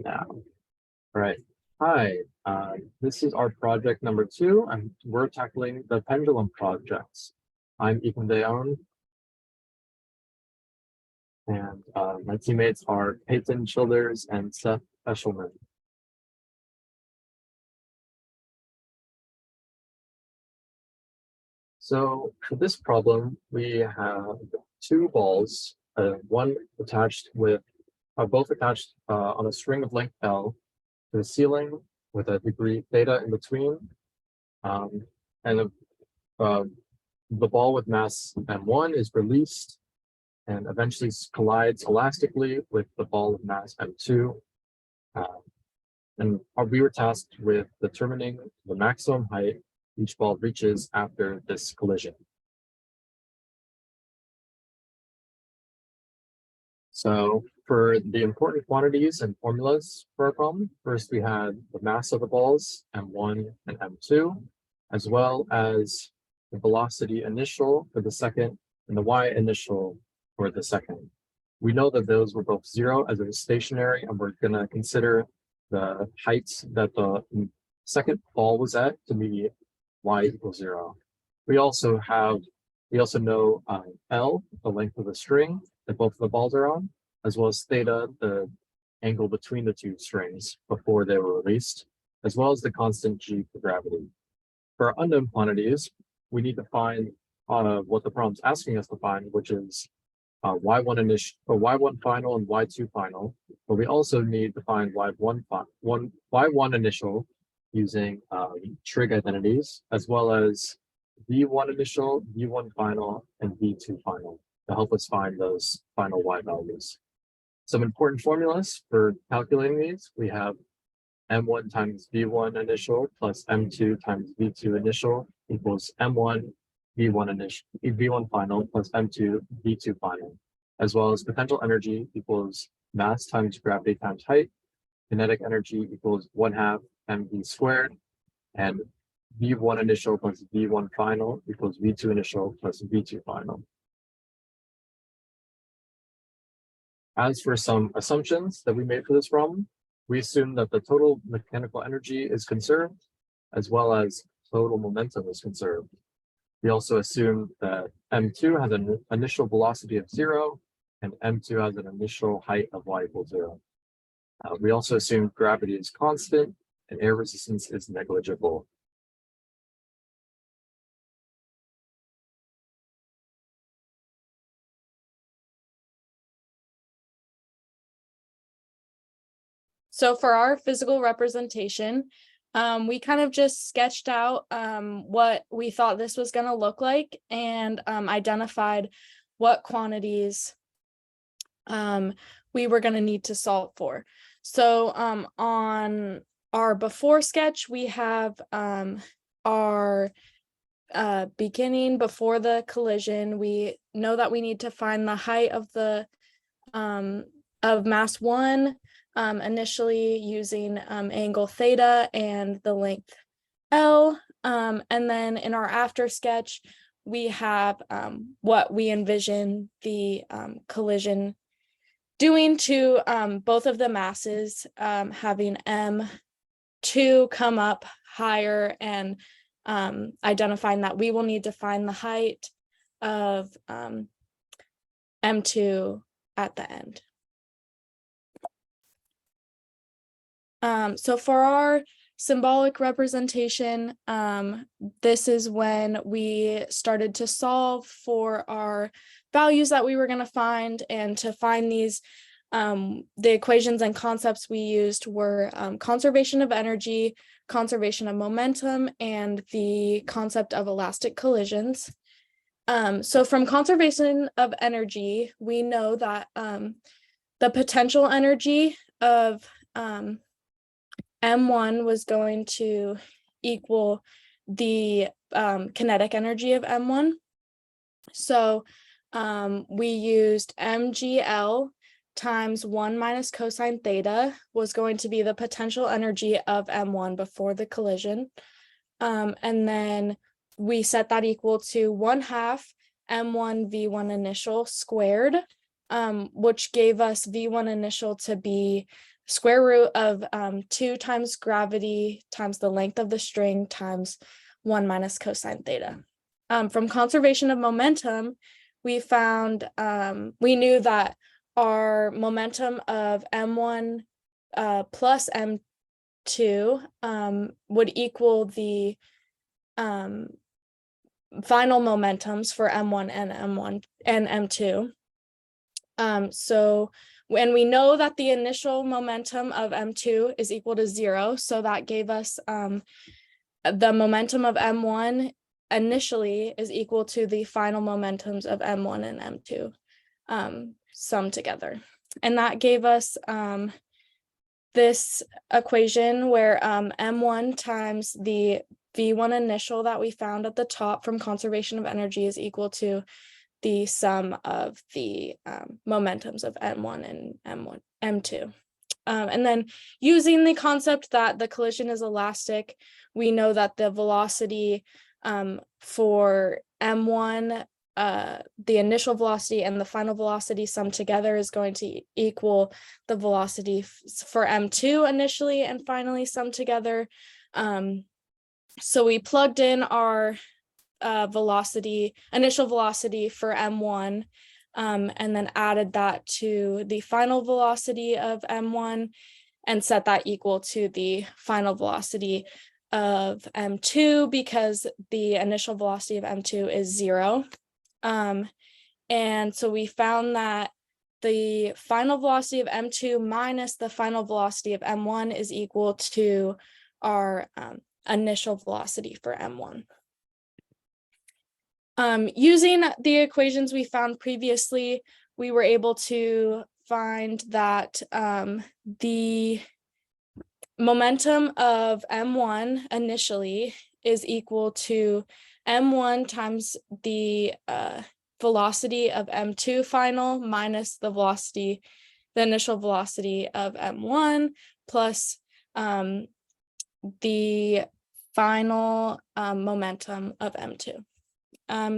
Now, all right. Hi, this is our project number 2, and we're tackling the pendulum projects. I'm Ethan Deon, and my teammates are Peyton Childers and Seth Eshelman. So for this problem, we have two balls, one attached with, both attached on a string of length L to the ceiling with a degree theta in between, and the ball with mass m1 is released and eventually collides elastically with the ball of mass m2. And we were tasked with determining the maximum height each ball reaches after this collision. So for the important quantities and formulas for our problem, first we had the mass of the balls, m1 and m2, as well as the velocity initial for the second and the y initial for the second. We know that those were both 0 as it was stationary, and we're going to consider the heights that the second ball was at to be y equals 0. We also know L, the length of the string that both of the balls are on, as well as theta, the angle between the two strings before they were released, as well as the constant g for gravity. For our unknown quantities, we need to find what the problem's asking us to find, which is y1 initial, or y1 final and y2 final. But we also need to find y1 initial using trig identities, as well as v1 initial, v1 final, and v2 final to help us find those final y values. Some important formulas for calculating these: we have m1 times v1 initial plus m2 times v2 initial equals m1 v1 final plus m2 v2 final, as well as potential energy equals mass times gravity times height, kinetic energy equals 1/2 mv squared, and v1 initial plus v1 final equals v2 initial plus v2 final. As for some assumptions that we made for this problem, we assume that the total mechanical energy is conserved, as well as total momentum is conserved. We also assume that m2 has an initial velocity of 0, and m2 has an initial height of y equals 0. We also assume gravity is constant and air resistance is negligible. So for our physical representation, we kind of just sketched out what we thought this was going to look like, and identified what quantities we were going to need to solve for. So on our before sketch, we have our beginning before the collision. We know that we need to find the height of the of mass 1, initially using angle theta and the length L. And then in our after sketch, we have what we envision the collision doing to both of the masses, having M2 come up higher, and identifying that we will need to find the height of M2 at the end. So for our symbolic representation, this is when we started to solve for our values that we were going to find. And to find these, the equations and concepts we used were conservation of energy, conservation of momentum, and the concept of elastic collisions. So from conservation of energy, we know that the potential energy of M1 was going to equal the kinetic energy of M1. So we used MGL times 1 minus cosine theta was going to be the potential energy of M1 before the collision. And then we set that equal to 1/2 M1 V1 initial squared, which gave us V1 initial to be square root of 2 times gravity times the length of the string times 1 minus cosine theta. From conservation of momentum, we found we knew that our momentum of m1 plus m2 would equal the final momentums for m1 and m2. So when we know that the initial momentum of m2 is equal to 0, so that gave us the momentum of m1 initially is equal to the final momentums of m1 and m2 summed together. And that gave us this equation where m1 times the v1 initial that we found at the top from conservation of energy is equal to the sum of the momentums of m1 and m2. And then using the concept that the collision is elastic, we know that the velocity for m1, the initial velocity and the final velocity summed together is going to equal the velocity for m2 initially and finally summed together. So we plugged in our initial velocity for m1, and then added that to the final velocity of m1 and set that equal to the final velocity of m2 because the initial velocity of m2 is 0. And so we found that the final velocity of m2 minus the final velocity of m1 is equal to our initial velocity for m1. Using the equations we found previously, we were able to find that the momentum of m1 initially is equal to m1 times the velocity of m2 final minus the initial velocity of m1 plus the final momentum of m2.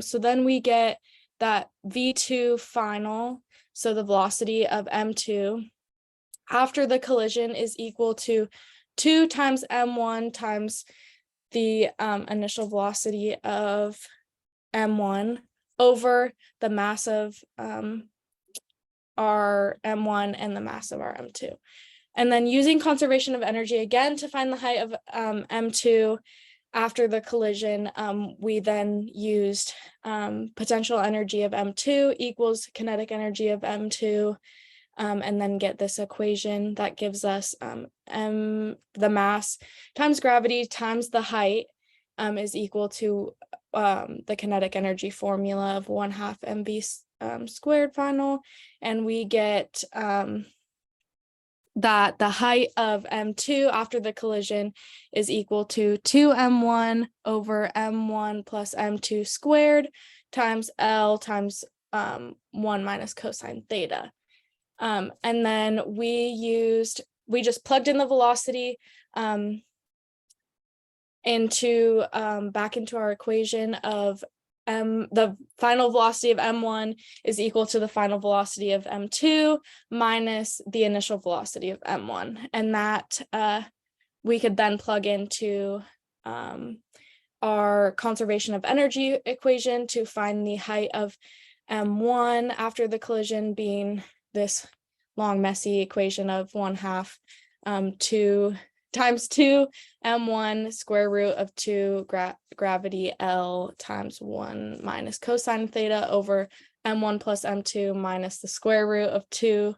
So then we get that v2 final, so the velocity of m2 after the collision is equal to 2 times m1 times the initial velocity of m1 over the mass of our m1 and the mass of our m2. And then using conservation of energy again to find the height of m2 after the collision, we then used potential energy of m2 equals kinetic energy of m2, and then get this equation that gives us the mass times gravity times the height is equal to the kinetic energy formula of 1/2 mv squared final, and we get that the height of m2 after the collision is equal to 2m1 over m1 plus m2 squared times L times 1 minus cosine theta. And then we just plugged in the velocity back into our equation of the final velocity of m1 is equal to the final velocity of m2 minus the initial velocity of m1, and that we could then plug into our conservation of energy equation to find the height of m1 after the collision, being this long messy equation of 1/2 2 times 2 m1 square root of 2 gravity L times 1 minus cosine theta over m1 plus m2 minus the square root of 2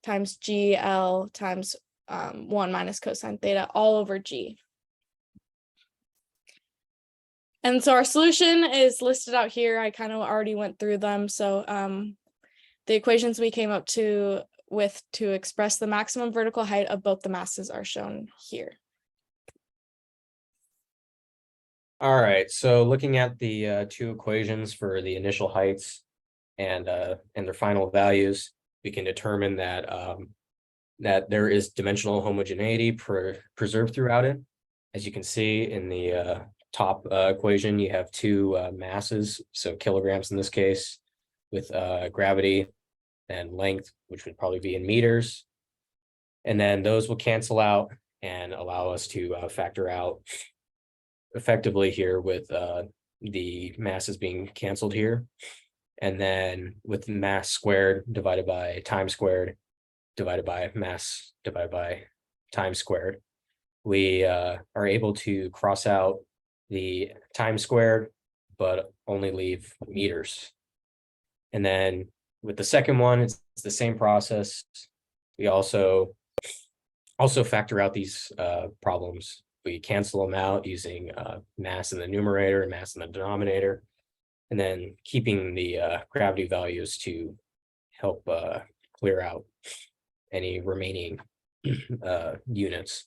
times GL times 1 minus cosine theta all over G. And so our solution is listed out here. I kind of already went through them. So the equations we came up with to express the maximum vertical height of both the masses are shown here. All right, so looking at the two equations for the initial heights and their final values, we can determine that that there is dimensional homogeneity preserved throughout it. As you can see in the top equation, you have two masses, so kilograms in this case, with gravity and length, which would probably be in meters. And then those will cancel out and allow us to factor out effectively here with the masses being canceled here. And then with mass squared divided by time squared divided by mass divided by time squared, we are able to cross out the time squared, but only leave meters. And then with the second one, it's the same process. We also factor out these problems. We cancel them out using mass in the numerator and mass in the denominator, and then keeping the gravity values to help clear out any remaining units.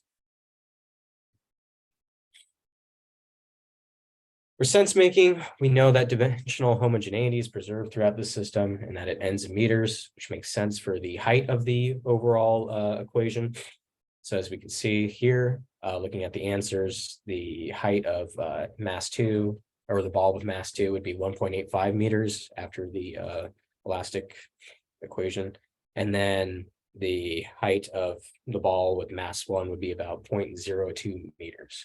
For sense making, we know that dimensional homogeneity is preserved throughout the system and that it ends in meters, which makes sense for the height of the overall equation. So as we can see here, looking at the answers, the height of mass 2, or the ball with mass 2, would be 1.85 meters after the elastic equation. And then the height of the ball with mass 1 would be about 0.02 meters.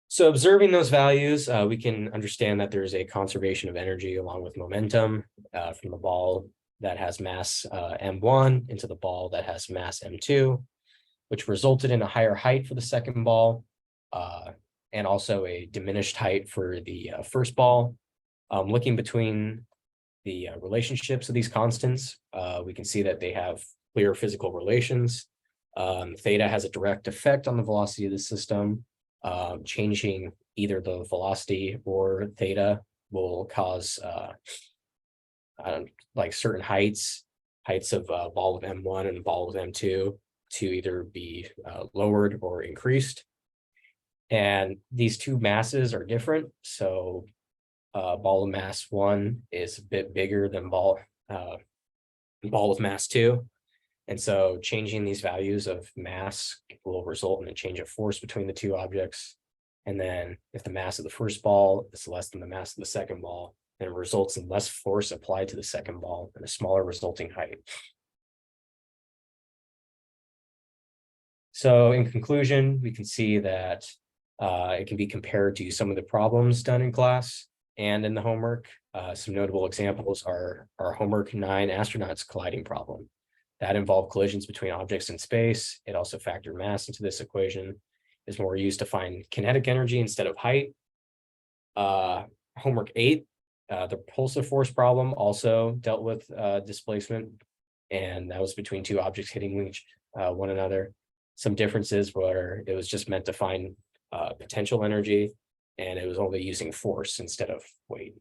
So observing those values, we can understand that there's a conservation of energy along with momentum from the ball that has mass m1 into the ball that has mass m2, which resulted in a higher height for the second ball and also a diminished height for the first ball. Looking between the relationships of these constants, we can see that they have clear physical relations. Theta has a direct effect on the velocity of the system. Changing either the velocity or theta will cause like certain heights of ball with M1 and ball with M2 to either be lowered or increased. And these two masses are different. So ball of mass 1 is a bit bigger than ball with mass 2. And so changing these values of mass will result in a change of force between the two objects. And then if the mass of the first ball is less than the mass of the second ball, then it results in less force applied to the second ball and a smaller resulting height. So in conclusion, we can see that it can be compared to some of the problems done in class and in the homework. Some notable examples are our homework 9 astronauts colliding problem. That involved collisions between objects in space. It also factored mass into this equation. Is more used to find kinetic energy instead of height. Homework 8, the repulsive force problem also dealt with displacement, and that was between two objects hitting one another. Some differences were it was just meant to find potential energy, and it was only using force instead of weight.